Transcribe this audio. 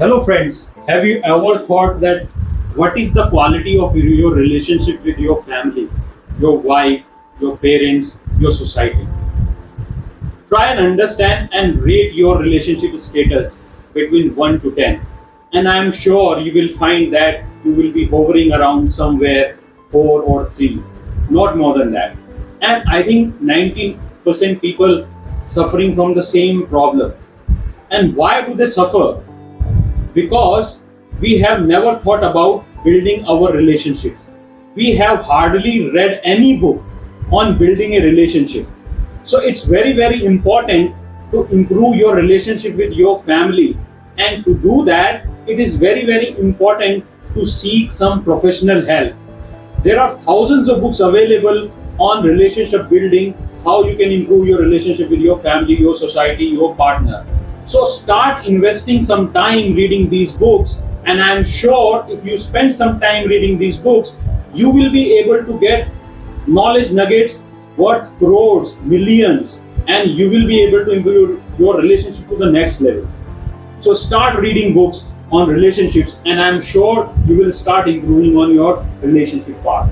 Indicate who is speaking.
Speaker 1: Hello, friends. Have you ever thought that what is the quality of your relationship with your family, your wife, your parents, your society? Try and understand and rate your relationship status between 1 to 10. And I am sure you will find that you will be hovering around somewhere 4 or 3, not more than that. And I think 90% people suffering from the same problem. And why do they suffer? Because we have never thought about building our relationships. We have hardly read any book on building a relationship. So it's very, very important to improve your relationship with your family. And to do that, it is very, very important to seek some professional help. There are thousands of books available on relationship building, how you can improve your relationship with your family, your society, your partner. So start investing some time reading these books, and I'm sure if you spend some time reading these books, you will be able to get knowledge nuggets worth crores, millions, and you will be able to improve your relationship to the next level. So start reading books on relationships, and I'm sure you will start improving on your relationship part.